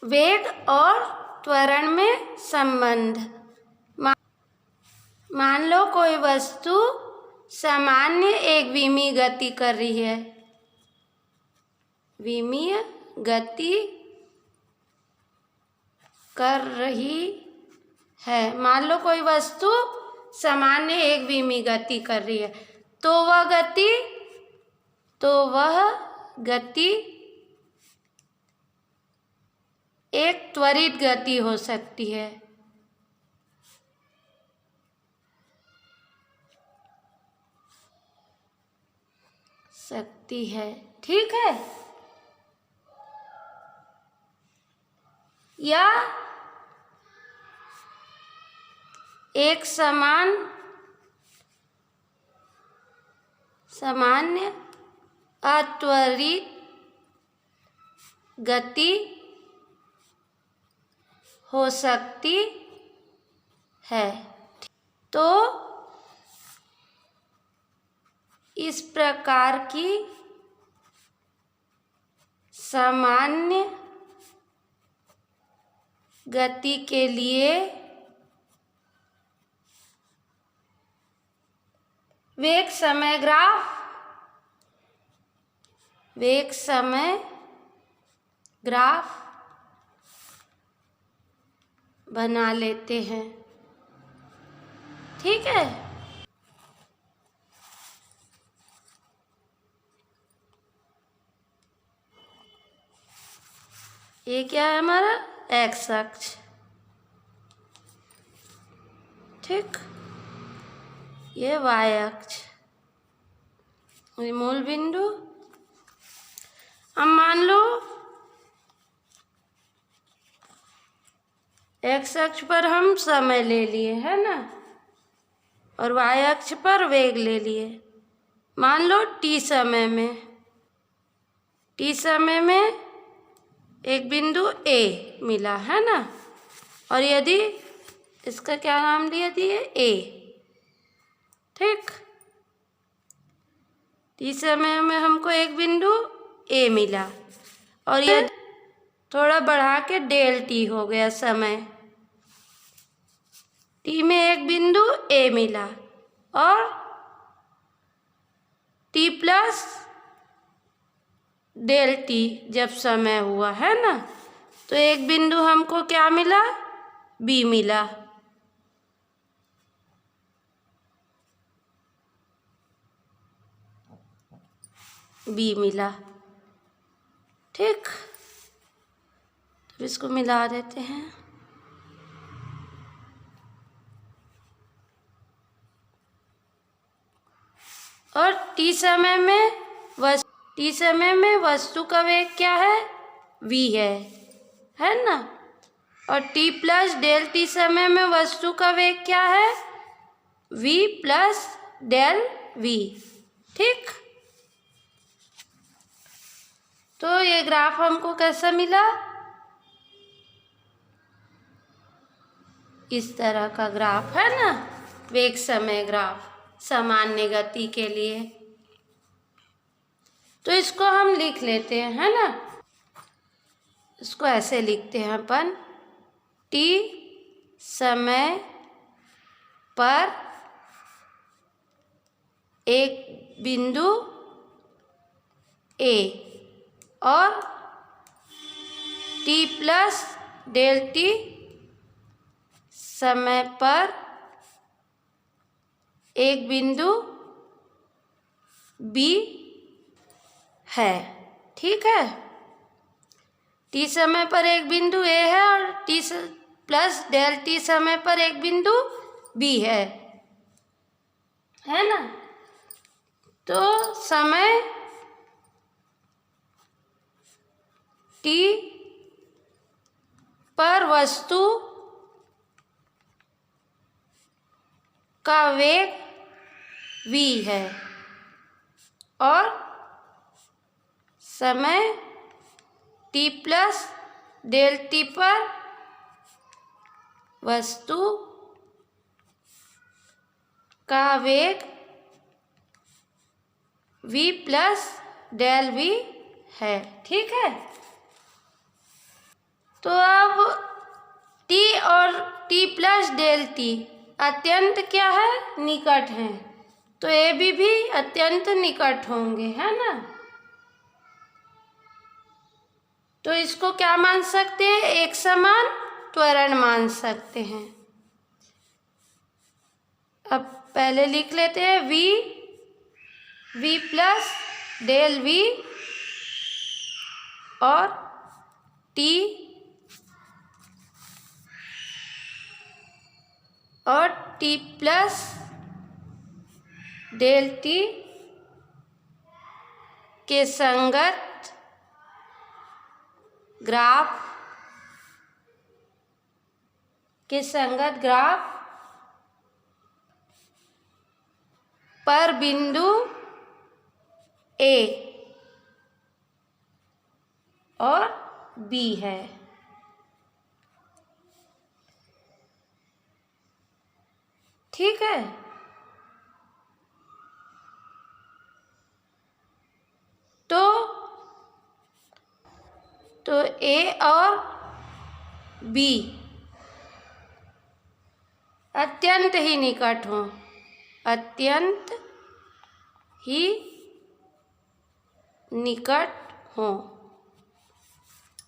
वेग और त्वरण में संबंध। मान लो कोई वस्तु सामान्य एक विमीय गति कर रही है। विमीय गति कर रही है। मान लो कोई वस्तु सामान्य एक विमीय गति कर रही है, तो वह गति एक त्वरित गति हो सकती है। ठीक है। या एक सामान्य अत्वरित गति हो सकती है। तो इस प्रकार की सामान्य गति के लिए वेग समय ग्राफ बना लेते हैं। ठीक है। ये क्या है हमारा एक्स अक्ष। ठीक। ये वाई अक्ष, मूल बिंदु। अब मान लो एक्स अक्ष पर हम समय ले लिए, है ना, और वाई अक्ष पर वेग ले लिए। मान लो टी समय में एक बिंदु ए मिला, है ना, और यदि इसका क्या नाम लिया दिए ए। ठीक। टी समय में हमको एक बिंदु ए मिला, और यदि थोड़ा बढ़ा के डेल टी हो गया समय। टी में एक बिंदु ए मिला और टी प्लस डेल टी जब समय हुआ, है ना, तो एक बिंदु हमको क्या मिला, बी मिला। ठीक। तो इसको मिला देते हैं। और टी समय में वस्तु का वेग क्या है, v है ना, और t प्लस डेल टी समय में वस्तु का वेग क्या है, v प्लस डेल v। ठीक। तो ये ग्राफ हमको कैसा मिला, इस तरह का ग्राफ, है ना, वेग समय ग्राफ सामान्य गति के लिए। तो इसको हम लिख लेते हैं, है ना। इसको ऐसे लिखते हैं अपन, t समय पर एक बिंदु ए और t प्लस डेल टी समय पर एक बिंदु बी है। ठीक है। टी समय पर एक बिंदु ए है और टी प्लस डेल टी समय पर एक बिंदु बी है ना। तो समय टी पर वस्तु का वेग v है और समय t प्लस डेल टी पर वस्तु का वेग v प्लस डेल v है। ठीक है। तो अब t और t प्लस डेल टी अत्यंत क्या है, निकट हैं, तो ए बी भी अत्यंत निकट होंगे, है ना। तो इसको क्या मान सकते हैं, एक समान त्वरण मान सकते हैं। अब पहले लिख लेते हैं v प्लस डेल v और t और t प्लस डेल t के संगत ग्राफ पर बिंदु A और B है। ठीक है, तो A और B अत्यंत ही निकट हों, अत्यंत ही निकट हों।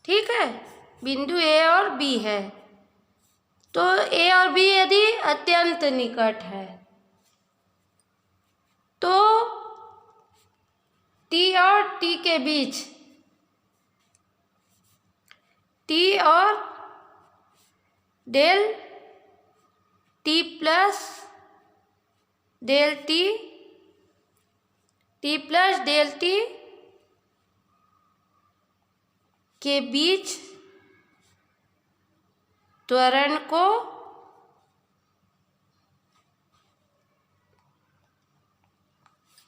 ठीक है, बिंदु A और B है, तो A और B यदि अत्यंत निकट है तो T और T के बीच, T और del T plus del T, T plus del T के बीच त्वरण को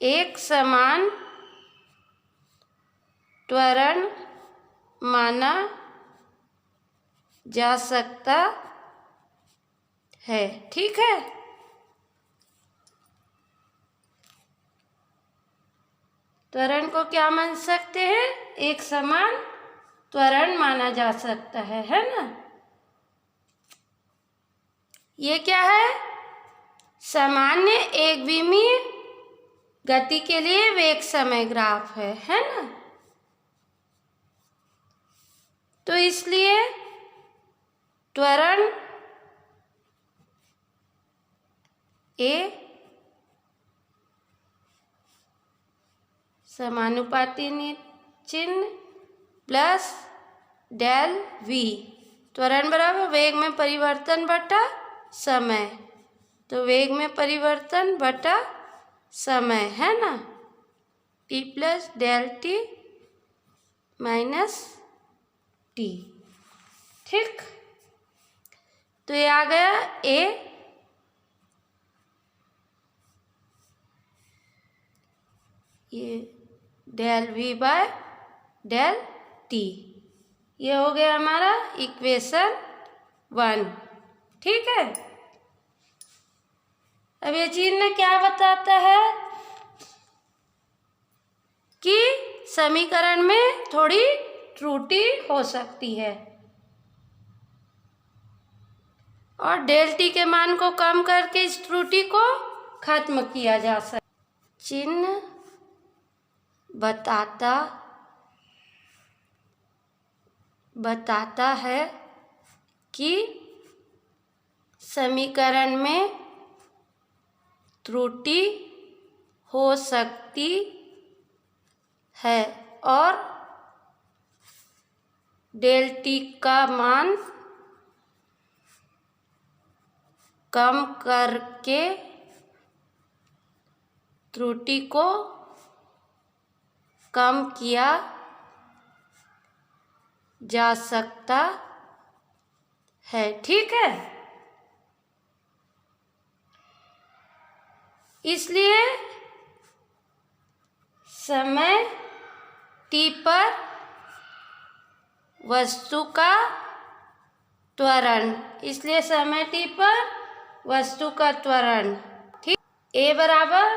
एक समान त्वरण माना जा सकता है। ठीक है, त्वरण को क्या मान सकते हैं, एक समान त्वरण माना जा सकता है ना। ये क्या है, सामान्य एकविमीय गति के लिए वेग समय ग्राफ है ना। तो इसलिए त्वरण A समानुपाती चिन्ह प्लस डेल V, त्वरण बराबर वेग में परिवर्तन बटा समय, तो वेग में परिवर्तन बटा समय, है ना, T plus del T minus T। ठीक, तो ये आ गया A, ये del V by del T, ये हो गया हमारा इक्वेशन 1। ठीक है, अब ये चिन्ह क्या बताता है कि समीकरण में थोड़ी त्रुटि हो सकती है और डेल टी के मान को कम करके इस त्रुटि को खत्म किया जा सकता। चिन्ह बताता है कि समीकरण में त्रुटि हो सकती है और डेल टी का मान कम करके त्रुटि को कम किया जा सकता है। ठीक है, इसलिए समय t पर वस्तु का त्वरण, इसलिए समय t पर वस्तु का त्वरण, ठीक, a बराबर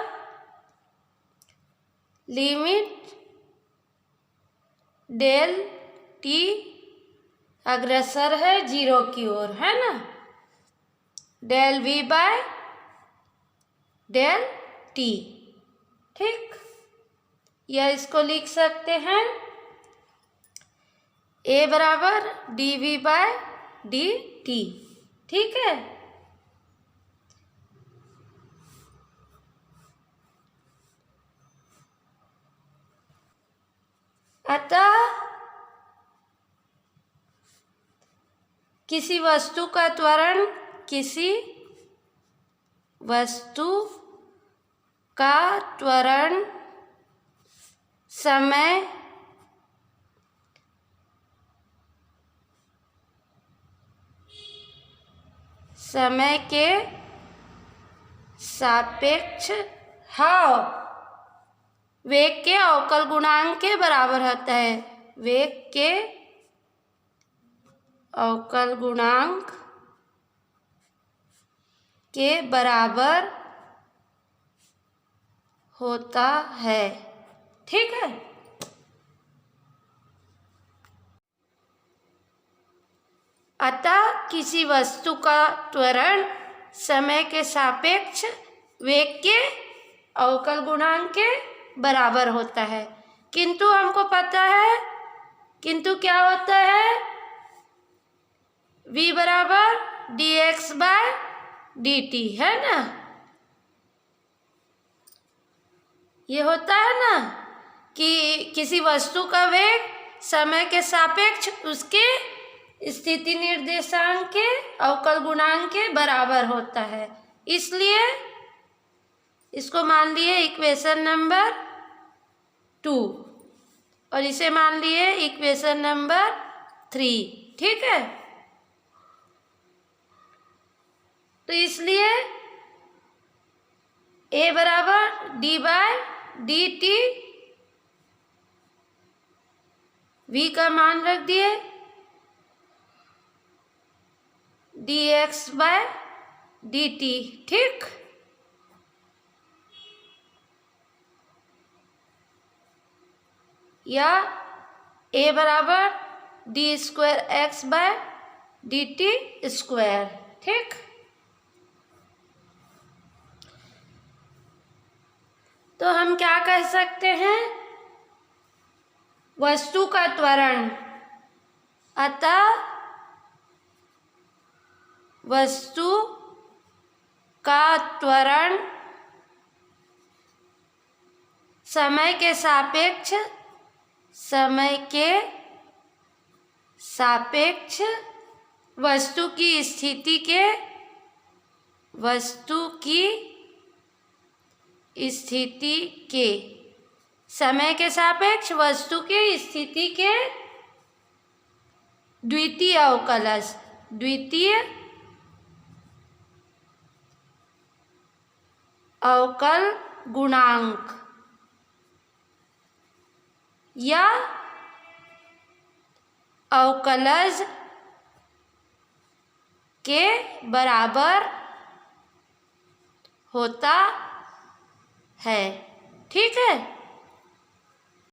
लिमिट डेल t अग्रसर है 0 की ओर, है ना। Del V by del T, ठीक। या इसको लिख सकते हैं A बराबर dV बाय dt, ठीक है। अतः किसी वस्तु का त्वरण समय के सापेक्ष वेग के अवकल गुणांक के बराबर होता है। वेग के अवकल गुणांक के बराबर होता है, ठीक है। अतः किसी वस्तु का त्वरण समय के सापेक्ष वेग के अवकल गुणांक के बराबर होता है। किंतु हमको पता है, किंतु क्या होता है, v बराबर dx बाय dt, है ना। ये होता है ना कि किसी वस्तु का वेग समय के सापेक्ष उसके स्थिति निर्देशांक के अवकल गुणांक के बराबर होता है। इसलिए इसको मान लिए इक्वेशन नंबर 2 और इसे मान लिए इक्वेशन नंबर 3, ठीक है। तो इसलिए A बराबर d बाय dt, v का मान रख दिए dx बाय dt, ठीक। या A बराबर d square x by dt square, ठीक। तो हम क्या कह सकते हैं, वस्तु का त्वरण, अतः वस्तु का त्वरण समय के सापेक्ष वस्तु की स्थिति के समय के सापेक्ष वस्तु की स्थिति के द्वितीय अवकल गुणांक या अवकलज के बराबर होता है, ठीक है।